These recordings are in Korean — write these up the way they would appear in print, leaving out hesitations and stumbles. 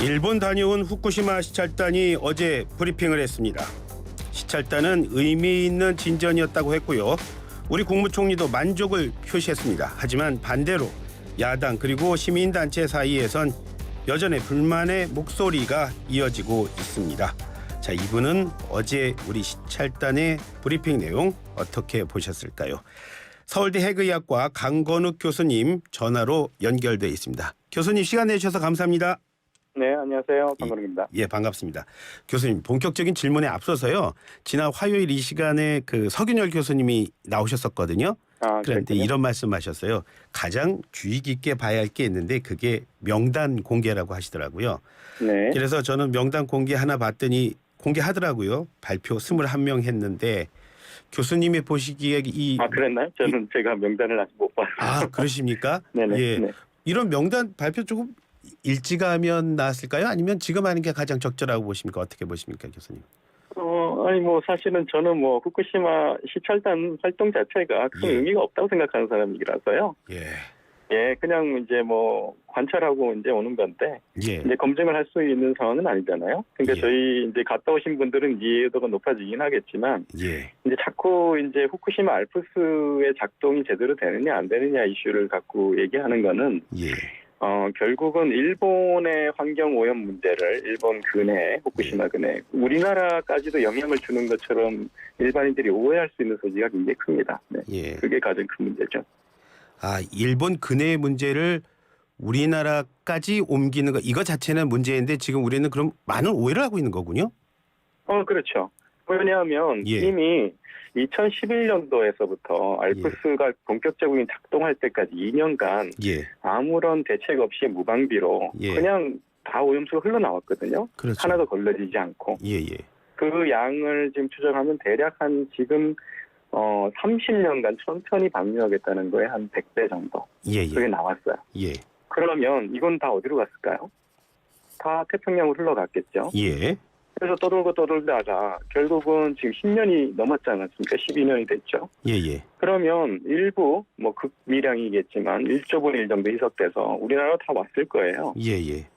일본 다녀온 후쿠시마 시찰단이 어제 브리핑을 했습니다. 시찰단은 의미 있는 진전이었다고 했고요. 우리 국무총리도 만족을 표시했습니다. 하지만 반대로 야당 그리고 시민단체 사이에선 여전히 불만의 목소리가 이어지고 있습니다. 자, 이분은 어제 우리 시찰단의 브리핑 내용 어떻게 보셨을까요? 서울대 핵의학과 강건욱 교수님 전화로 연결돼 있습니다. 교수님 시간 내주셔서 감사합니다. 네, 안녕하세요. 강건욱입니다. 예, 반갑습니다. 교수님, 본격적인 질문에 앞서서요. 지난 화요일 이 시간에 그 서균열 교수님이 나오셨었거든요. 그런데 그렇군요. 이런 말씀하셨어요. 가장 주의 깊게 봐야 할 게 있는데 그게 명단 공개라고 하시더라고요. 네. 그래서 저는 명단 공개 하나 봤더니 공개하더라고요. 발표 21명 했는데 교수님이 보시기에 그랬나요? 저는 제가 명단을 아직 못 봤어요. 아, 그러십니까? 네네. 예. 네. 이런 명단 발표 조금 일찍 하면 나았을까요? 아니면 지금 하는 게 가장 적절하고 보십니까? 어떻게 보십니까, 교수님? 사실은 저는 후쿠시마 시찰단 활동 자체가 큰 예. 의미가 없다고 생각하는 사람이라서요. 예. 예, 그냥 관찰하고 오는 건데, 예. 이제 검증을 할 수 있는 상황은 아니잖아요. 그러니까 예. 저희 갔다 오신 분들은 이해도가 높아지긴 하겠지만, 예. 자꾸 후쿠시마 알프스의 작동이 제대로 되느냐 안 되느냐 이슈를 갖고 얘기하는 거는, 예. 결국은 일본의 환경 오염 문제를 일본 근해, 후쿠시마 근해, 우리나라까지도 영향을 주는 것처럼 일반인들이 오해할 수 있는 소지가 굉장히 큽니다. 네. 예. 그게 가장 큰 문제죠. 아, 일본 근해의 문제를 우리나라까지 옮기는 거 이거 자체는 문제인데 지금 우리는 그럼 많은 오해를 하고 있는 거군요. 그렇죠. 왜냐하면 예. 이미 2011년도에서부터 알프스가 본격적인 작동할 때까지 2년간 예. 아무런 대책 없이 무방비로 예. 그냥 다 오염수가 흘러나왔거든요. 그렇죠. 하나도 걸러지지 않고. 예, 예. 그 양을 지금 추정하면 대략 한 지금 30년간 천천히 방류하겠다는 거에 한 100배 정도. 예, 그게 예. 나왔어요. 예. 그러면 이건 다 어디로 갔을까요? 다 태평양으로 흘러갔겠죠. 예. 그래서 떠돌다가 결국은 지금 10년이 넘었지 않았습니까? 12년이 됐죠. 예, 예. 그러면 일부 극미량이겠지만 1조 1 정도 희석돼서 우리나라로 다 왔을 거예요. 예, 예.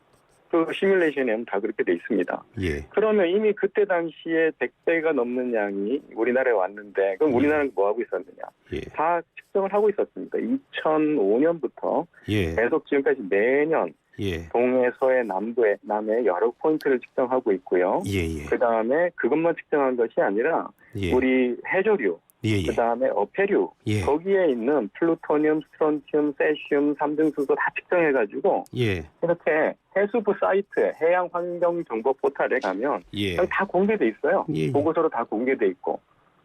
그 시뮬레이션에는 다 그렇게 돼 있습니다. 예. 그러면 이미 그때 당시에 100배가 넘는 양이 우리나라에 왔는데 그럼 우리나라는 뭐 하고 있었느냐? 예. 다 측정을 하고 있었습니다. 2005년부터 예. 계속 지금까지 매년 예. 동해, 서해, 남해 여러 포인트를 측정하고 있고요. 예, 예. 그다음에 그것만 측정한 것이 아니라 예. 우리 해조류, 예, 예. 그다음에 어패류, 예. 거기에 있는 플루토늄, 스트론튬, 세슘, 삼중수소 다 측정해가지고 예. 이렇게 해수부 사이트, 해양환경정보 포털에 가면 예. 다 공개돼 있어요. 예. 보고서로 다 공개돼 있고.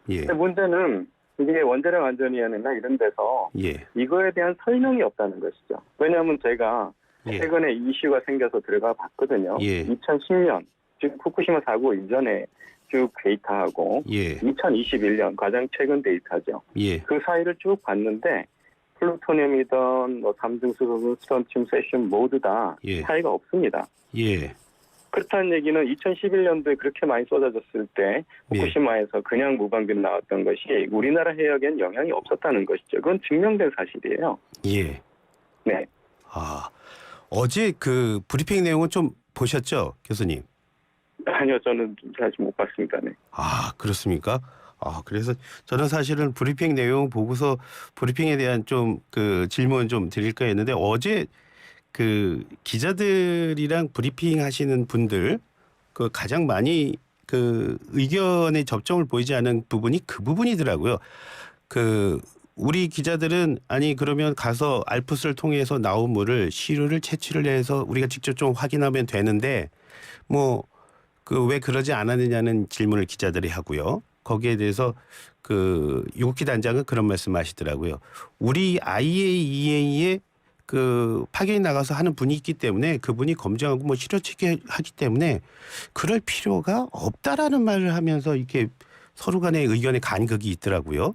예. 근데 문제는 이게 원자력 안전위원회나 이런 데서 예. 이거에 대한 설명이 없다는 것이죠. 왜냐하면 제가 예. 최근에 이슈가 생겨서 들어가 봤거든요. 예. 2010년, 즉 후쿠시마 사고 이전에 쭉 데이터하고 예. 2021년 가장 최근 데이터죠. 예. 그 사이를 쭉 봤는데 플루토늄이든 삼중수소든 스트론튬, 세슘 모두 다 예. 차이가 없습니다. 예. 그렇다는 얘기는 2011년도에 그렇게 많이 쏟아졌을 때 후쿠시마에서 그냥 무방비 나왔던 것이 우리나라 해역엔 영향이 없었다는 것이죠. 그건 증명된 사실이에요. 예. 네. 아, 어제 그 브리핑 내용은 좀 보셨죠, 교수님? 아니요, 저는 아직 못 봤습니다. 네. 아, 그렇습니까? 아, 그래서 저는 사실은 브리핑 내용 보고서 브리핑에 대한 좀 그 질문 좀 드릴까 했는데 어제 그 기자들이랑 브리핑 하시는 분들 그 가장 많이 그 의견의 접점을 보이지 않은 부분이 그 부분이더라고요. 그 우리 기자들은 아니 그러면 가서 알프스를 통해서 나온 물을 시료를 채취를 해서 우리가 직접 좀 확인하면 되는데 뭐 그 왜 그러지 않았느냐는 질문을 기자들이 하고요. 거기에 대해서 그 유국희 단장은 그런 말씀하시더라고요. 우리 IAEA에 그 파견이 나가서 하는 분이 있기 때문에 그분이 검증하고 뭐 시료 채취하기 때문에 그럴 필요가 없다라는 말을 하면서 이렇게 서로 간의 의견의 간극이 있더라고요.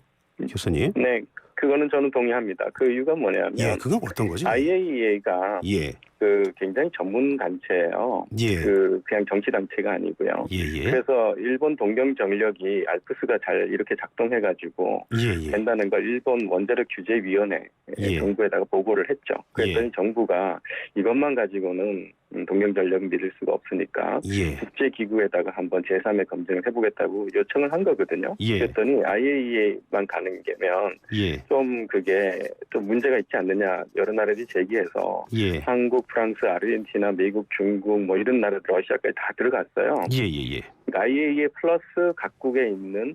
교수님. 네, 그거는 저는 동의합니다. 그 이유가 뭐냐면 예, 그건 어떤 거죠? IAEA가 예. 그 굉장히 전문 단체예요. 예. 그냥 정치 단체가 아니고요. 예. 그래서 일본 동경전력이 알프스가 잘 이렇게 작동해가지고 예. 된다는 걸 일본 원자력 규제위원회 예. 정부에다가 보고를 했죠. 그랬더니 예. 정부가 이것만 가지고는 동경전력 믿을 수가 없으니까 예. 국제기구에다가 한번 제3의 검증을 해보겠다고 요청을 한 거거든요. 예. 그랬더니 IAEA만 가는 게면 예. 좀 그게 좀 문제가 있지 않느냐 여러 나라들이 제기해서 예. 한국, 프랑스, 아르헨티나, 미국, 중국 뭐 이런 나라 러시아까지 다 들어갔어요. 예. 그러니까 IAEA 플러스 각국에 있는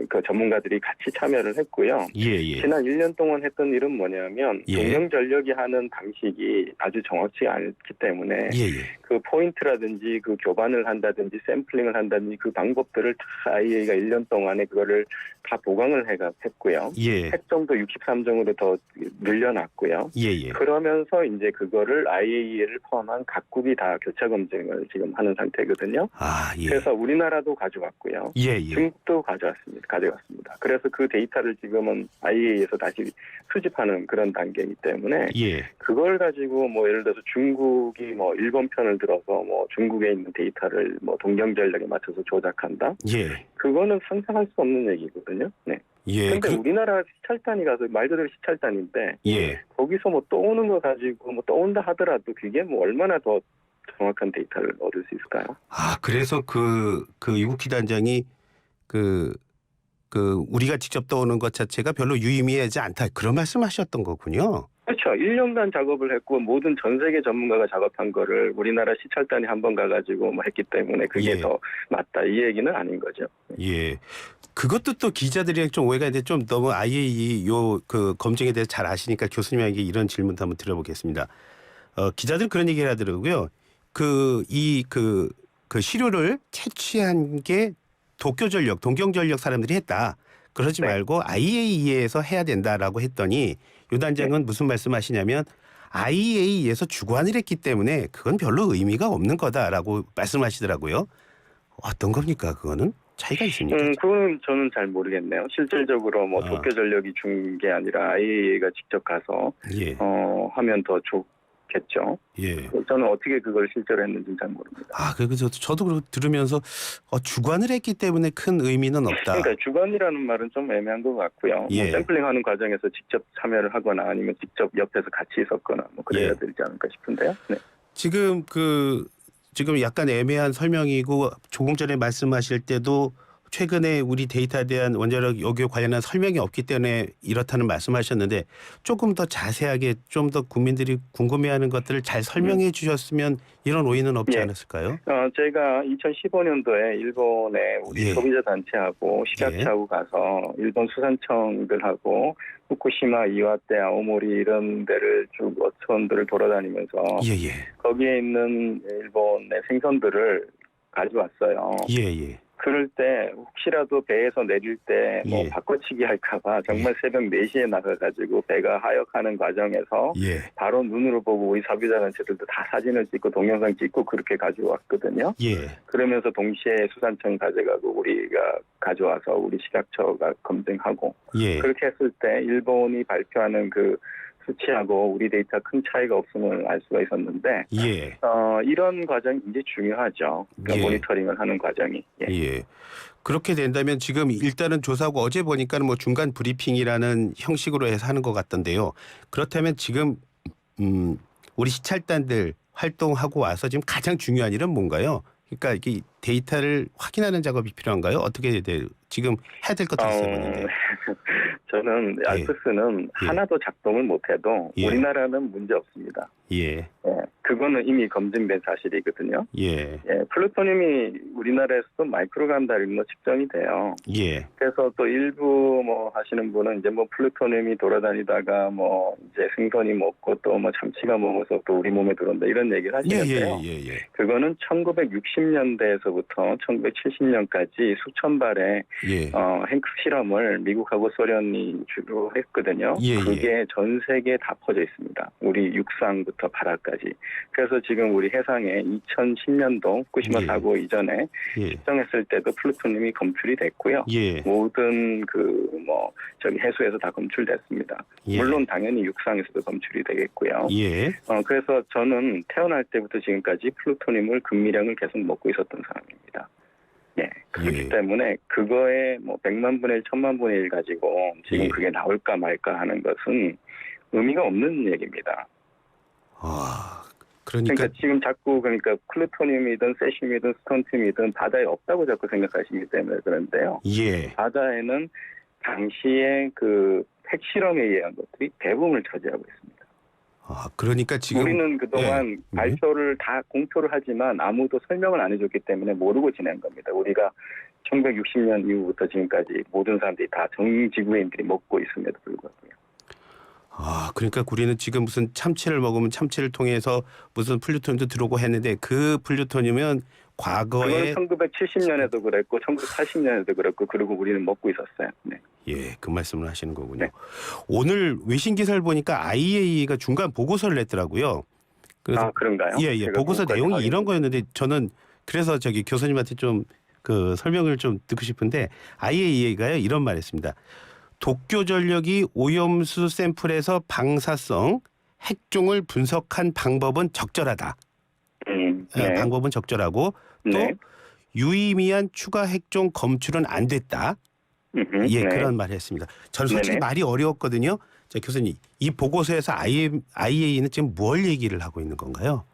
그 전문가들이 같이 참여를 했고요. 예. 지난 1년 동안 했던 일은 뭐냐면 예. 동경전력이 하는 방식이 아주 정확치 않기 때문에 예. 그 포인트라든지 그 교반을 한다든지 샘플링을 한다든지 그 방법들을 다 IAEA가 1년 동안에 그거를 다 보강을 했고요. 예. 핵정도 63종으로 더 늘려놨고요. 예. 그러면서 이제 그거를 IAEA를 포함한 각국이 다 교차 검증을 지금 하는 상태거든요. 아, 예. 그래서 우리나라도 가져왔고요. 예. 중국도 가져갔습니다. 그래서 그 데이터를 지금은 IAEA에서 다시 수집하는 그런 단계이기 때문에 예. 그걸 가지고 뭐 예를 들어서 중국이 뭐 일본 편을 들어서 뭐 중국에 있는 데이터를 뭐 동경전력에 맞춰서 조작한다. 예. 그거는 상상할 수 없는 얘기거든요. 네. 예. 근데 우리나라 시찰단이 가서 말 그대로 시찰단인데 예. 거기서 뭐 떠오는 거 가지고 뭐 떠온다 하더라도 그게 뭐 얼마나 더 정확한 데이터를 얻을 수 있을까요? 아, 그래서 그 이국희 단장이 그 우리가 직접 떠오는 것 자체가 별로 유의미하지 않다. 그런 말씀하셨던 거군요. 그렇죠. 1년간 작업을 했고 모든 전 세계 전문가가 작업한 거를 우리나라 시찰단이 한 번 가가지고 뭐 했기 때문에 그게 예. 더 맞다 이 얘기는 아닌 거죠. 예. 그것도 또 기자들이랑 좀 오해가 있는데 좀 너무 IAEA 그 검증에 대해서 잘 아시니까 교수님에게 이런 질문도 한번 드려보겠습니다. 기자들 그런 얘기를 하더라고요. 그 시료를 채취한 게 동경전력 사람들이 했다. 그러지 네. 말고 IAEA에서 해야 된다라고 했더니 요 단장은 무슨 말씀하시냐면 IAEA에서 주관을 했기 때문에 그건 별로 의미가 없는 거다라고 말씀하시더라고요. 어떤 겁니까? 그거는 차이가 있습니까? 그건 저는 잘 모르겠네요. 실질적으로 뭐 도쿄전력이 준 게 아니라 IAEA가 직접 가서 예. 하면 더 좋겠죠. 예. 저는 어떻게 그걸 실제로 했는지는 잘 모릅니다. 아, 그래서 저도 그렇게 들으면서 주관을 했기 때문에 큰 의미는 없다. 그러니까 주관이라는 말은 좀 애매한 것 같고요. 예. 뭐 샘플링하는 과정에서 직접 참여를 하거나 아니면 직접 옆에서 같이 있었거나 뭐 그래야 예. 되지 않을까 싶은데요. 네. 지금 약간 애매한 설명이고 조금 전에 말씀하실 때도 최근에 우리 데이터에 대한 원자력 요구 관련한 설명이 없기 때문에 이렇다는 말씀하셨는데 조금 더 자세하게 좀 더 국민들이 궁금해하는 것들을 잘 설명해 주셨으면 이런 오해는 없지 예. 않았을까요? 제가 2015년도에 일본에 우리 예. 소비자 단체하고 식약처하고 가서 일본 수산청들하고 후쿠시마, 이와테, 아오모리 이런 데를 쭉 어촌들을 돌아다니면서 예. 거기에 있는 일본의 생선들을 가져왔어요. 예. 그럴 때 혹시라도 배에서 내릴 때 뭐 예. 바꿔치기 할까봐 정말 새벽 4시에 나가가지고 배가 하역하는 과정에서 예. 바로 눈으로 보고 우리 소비자단체들도 다 사진을 찍고 동영상 찍고 그렇게 가져왔거든요. 예. 그러면서 동시에 수산청 가져가고 우리가 가져와서 우리 식약처가 검증하고 예. 그렇게 했을 때 일본이 발표하는 그 수치하고 우리 데이터 큰 차이가 없음을 알 수가 있었는데 예. 이런 과정이 굉장히 중요하죠. 그러니까 예. 모니터링을 하는 과정이. 예. 그렇게 된다면 지금 일단은 조사하고 어제 보니까는 뭐 중간 브리핑이라는 형식으로 해서 하는 것 같던데요. 그렇다면 지금 우리 시찰단들 활동하고 와서 지금 가장 중요한 일은 뭔가요? 그러니까 이게 데이터를 확인하는 작업이 필요한가요? 어떻게 돼요? 지금 해야 될 것도 있어 보이는데. 저는 예. 알프스는 예. 하나도 작동을 못해도 예. 우리나라는 문제 없습니다. 예. 그거는 이미 검증된 사실이거든요. 예. 플루토늄이 우리나라에서도 마이크로그램 단위로 측정이 돼요. 예. 그래서 또 일부 뭐 하시는 분은 이제 뭐 플루토늄이 돌아다니다가 뭐 이제 생선이 먹고 또 뭐 참치가 먹어서 또 우리 몸에 들어온다 이런 얘기를 하시는데요. 예. 그거는 1960년대에서부터 1970년까지 수천 발의 예. 행크 실험을 미국 미국하고 소련이 주로 했거든요. 예, 예. 그게 전 세계에 다 퍼져 있습니다. 우리 육상부터 바다까지. 그래서 지금 우리 해상에 2010년도 후쿠시마 예. 사고 이전에 예. 측정했을 때도 플루토늄이 검출이 됐고요. 예. 모든 저기 해수에서 다 검출됐습니다. 예. 물론 당연히 육상에서도 검출이 되겠고요. 예. 그래서 저는 태어날 때부터 지금까지 플루토늄을 금미량을 계속 먹고 있었던 사람입니다. 예. 그렇기 예. 때문에 그거에 100만 분의 1, 1000만 분의 1 가지고 지금 예. 그게 나올까 말까 하는 것은 의미가 없는 얘기입니다. 아, 그러니까 그러니까 지금 자꾸 플루토늄이든 세슘이든 스톤튬이든 바다에 없다고 자꾸 생각하시기 때문에 그런데요. 예. 바다에는 당시에 그 핵실험에 의한 것들이 대부분을 차지하고 있습니다. 아, 그러니까 지금 우리는 그동안 예. 발표를 다 공표를 하지만 아무도 설명을 안 해줬기 때문에 모르고 지낸 겁니다. 우리가 1960년 이후부터 지금까지 모든 사람들이 다 정지구인들이 먹고 있음에도 불구하고요. 아, 그러니까 우리는 지금 무슨 참치를 먹으면 참치를 통해서 무슨 플루토늄도 들어오고 했는데 그 플루토늄은 과거에 그건 1970년에도 그랬고 1980년에도 그랬고 그리고 우리는 먹고 있었어요. 네. 예, 그 말씀을 하시는 거군요. 네. 오늘 외신 기사를 보니까 IAEA가 중간 보고서를 냈더라고요. 그래서 그런가요? 예, 예. 제가 보고서 그것까지 내용이 확인 이런 거였는데 저는 그래서 저기 교수님한테 좀 그 설명을 좀 듣고 싶은데 IAEA가요 이런 말했습니다. 도쿄 전력이 오염수 샘플에서 방사성 핵종을 분석한 방법은 적절하다. 네. 방법은 적절하고 또 네. 유의미한 추가 핵종 검출은 안 됐다. 예, 네. 그런 말을 했습니다. 저는 솔직히 네네. 말이 어려웠거든요. 자, 교수님, 이 보고서에서 IAEA는 지금 뭘 얘기를 하고 있는 건가요?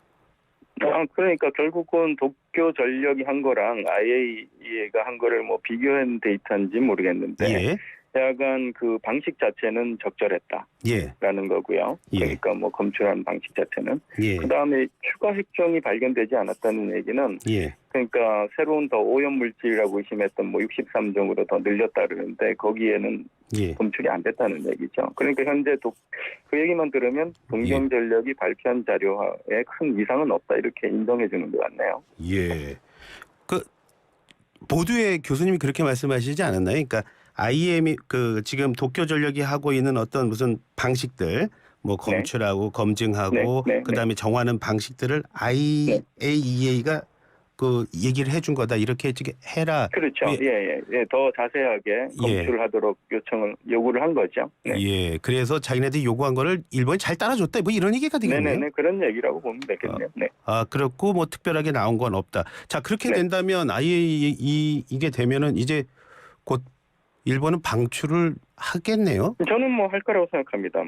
그러니까 결국은 도쿄 전력이 한 거랑 IAEA가 한 거를 비교한 데이터인지 모르겠는데 예, 약간 그 방식 자체는 적절했다라는 예, 거고요. 예. 그러니까 검출한 방식 자체는. 예, 그다음에 추가 핵종이 발견되지 않았다는 얘기는 예, 그러니까 새로운 더 오염 물질이라고 의심했던 63종으로 더 늘렸다 그러는데 거기에는 예, 검출이 안 됐다는 얘기죠. 그러니까 현재 그 얘기만 들으면 동경전력이 발표한 자료에 큰 이상은 없다 이렇게 인정해 주는 것 같네요. 예. 그 보도에 교수님이 그렇게 말씀하시지 않았나요? 그러니까 IM이 그 지금 도쿄 전력이 하고 있는 어떤 무슨 방식들 검출하고 검증하고 네. 그다음에 정하는 방식들을 IAEA가 그 얘기를 해준 거다 이렇게 해라. 그렇죠. 예. 더 자세하게 검출하도록 요구를 한 거죠. 네. 예. 그래서 자기네들이 요구한 거를 일본이 잘 따라줬다. 이런 얘기가 되겠네요. 네네네. 그런 얘기라고 보면 되겠네요. 네. 그렇고 특별하게 나온 건 없다. 자, 그렇게 된다면 이게 되면은 이제 곧 일본은 방출을 하겠네요. 저는 할 거라고 생각합니다.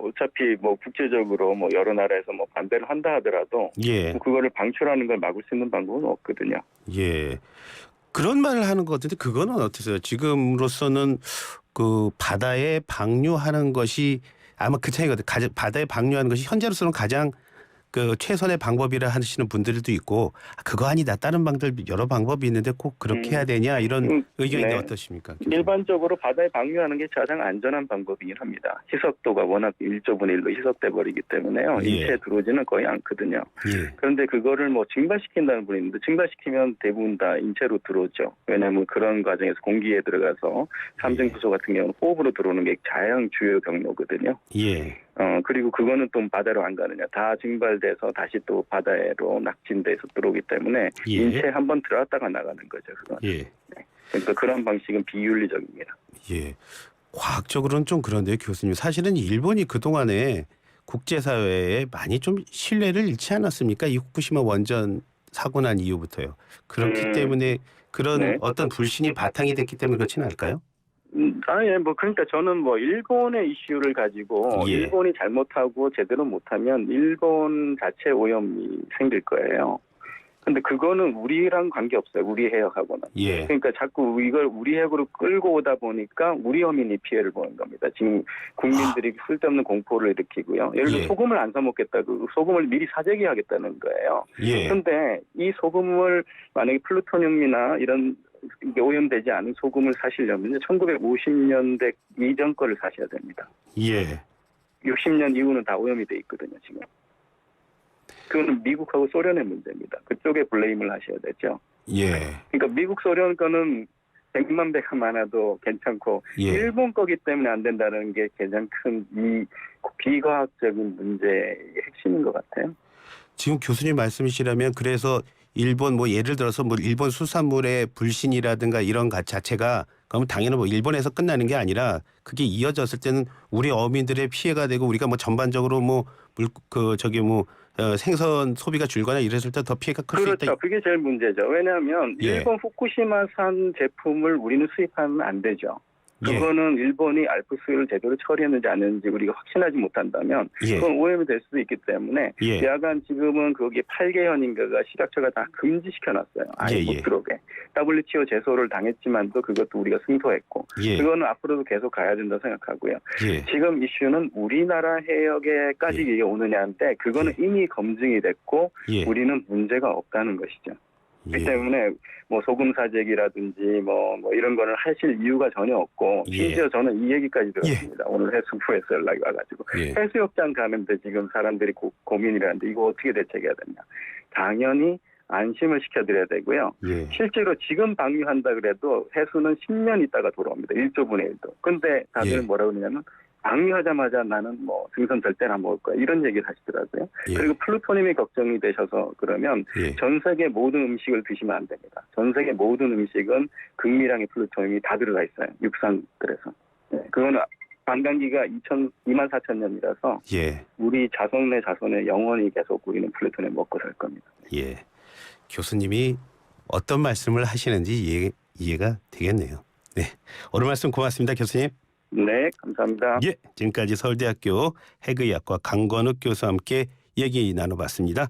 어차피 국제적으로 여러 나라에서 반대를 한다 하더라도 예. 그거를 방출하는 걸 막을 수 있는 방법은 없거든요. 예. 그런 말을 하는 것 같은데 그거는 어떠세요? 지금으로서는 그 바다에 방류하는 것이 아마 그 차이거든요. 바다에 방류하는 것이 현재로서는 가장 그 최선의 방법이라 하시는 분들도 있고 그거 아니다. 다른 여러 방법이 있는데 꼭 그렇게 해야 되냐 이런 의견인데 어떠십니까? 일반적으로 바다에 방류하는 게 가장 안전한 방법이긴 합니다. 희석도가 워낙 1조분의 1로 희석돼 버리기 때문에요. 인체에 들어오지는 거의 않거든요. 예. 그런데 그거를 증발시킨다는 분이 있는데 증발시키면 대부분 다 인체로 들어오죠. 왜냐하면 그런 과정에서 공기에 들어가서 삼중수소 같은 경우는 호흡으로 들어오는 게 가장 주요 경로거든요. 예. 그리고 그거는 또 바다로 안 가느냐. 다 증발돼서 다시 또 바다로 낙진돼서 들어오기 때문에 인체에 한번 들어왔다가 나가는 거죠. 그건. 예. 네. 그러니까 그런 방식은 비윤리적입니다. 예. 과학적으로는 좀 그런데요, 교수님. 사실은 일본이 그동안에 국제사회에 많이 좀 신뢰를 잃지 않았습니까? 이 후쿠시마 원전 사고 난 이후부터요. 그렇기 때문에 그런 어떤 불신이 바탕이 됐기 때문에 그렇지는 않을까요? 그러니까 저는 일본의 이슈를 가지고 일본이 잘못하고 제대로 못하면 일본 자체 오염이 생길 거예요. 근데 그거는 우리랑 관계없어요. 우리 해역하고는. 예. 그러니까 자꾸 이걸 우리 해역으로 끌고 오다 보니까 우리 어민이 피해를 보는 겁니다. 지금 국민들이 쓸데없는 공포를 일으키고요. 예를 들어 소금을 안 사 먹겠다고 소금을 미리 사재기하겠다는 거예요. 그런데 이 소금을 만약에 플루토늄이나 이런 오염되지 않은 소금을 사시려면 1950년대 이전 거를 사셔야 됩니다. 예. 60년 이후는 다 오염이 돼 있거든요, 지금. 그거는 미국하고 소련의 문제입니다. 그쪽에 블레임을 하셔야 되죠. 예. 그러니까 미국, 소련 거는 100만 배가 많아도 괜찮고 예. 일본 거기 때문에 안 된다는 게 가장 큰 이 비과학적인 문제의 핵심인 것 같아요. 지금 교수님 말씀이시라면 그래서 일본 뭐 예를 들어서 뭐 일본 수산물의 불신이라든가 이런 것 자체가 그러면 당연히 뭐 일본에서 끝나는 게 아니라 그게 이어졌을 때는 우리 어민들의 피해가 되고 우리가 뭐 전반적으로 뭐 생선 소비가 줄거나 이랬을 때 더 피해가 클 수 있다. 그렇죠. 그게 제일 문제죠. 왜냐하면 예. 일본 후쿠시마산 제품을 우리는 수입하면 안 되죠. 예. 그거는 일본이 알프스를 제대로 처리했는지 안 했는지 우리가 확신하지 못한다면 예. 그건 오염이 될 수도 있기 때문에 예. 야간 지금은 거기 8개현인가가 식약처가 다 금지시켜놨어요. 아예 예, 못 예. 들어오게. WTO 제소를 당했지만도 그것도 우리가 승소했고 예. 그거는 앞으로도 계속 가야 된다고 생각하고요. 예. 지금 이슈는 우리나라 해역에까지 이게 오느냐인데 그거는 이미 검증이 됐고 예. 우리는 문제가 없다는 것이죠. 그렇기 예. 때문에 뭐 소금 사재기라든지 뭐 이런 거를 하실 이유가 전혀 없고 예. 심지어 저는 이 얘기까지 들었습니다. 오늘 해수부에서 연락이 와가지고 예. 해수욕장 가는데 지금 사람들이 고민이라는데 이거 어떻게 대책해야 되냐. 당연히 안심을 시켜드려야 되고요. 예. 실제로 지금 방류한다 그래도 해수는 10년 있다가 돌아옵니다. 1조분의 1도. 근데 다들 예. 뭐라고 그러냐면 방류하자마자 나는 뭐 생선 절대 안 먹을 거야. 이런 얘기를 하시더라고요. 예. 그리고 플루토늄이 걱정이 되셔서 그러면 예. 전 세계 모든 음식을 드시면 안 됩니다. 전 세계 모든 음식은 극미량의 플루토늄이 다 들어가 있어요. 육상들에서. 네, 그거는 관광기가 24,000년이라서 예. 우리 자손 내 자손에 영원히 계속 우리는 플루토늄 먹고 살 겁니다. 예. 교수님이 어떤 말씀을 하시는지 이해가 되겠네요. 네. 오늘 말씀 고맙습니다, 교수님. 네, 감사합니다. 예. 지금까지 서울대학교 해그의학과 강건욱 교수와 함께 얘기 나눠봤습니다.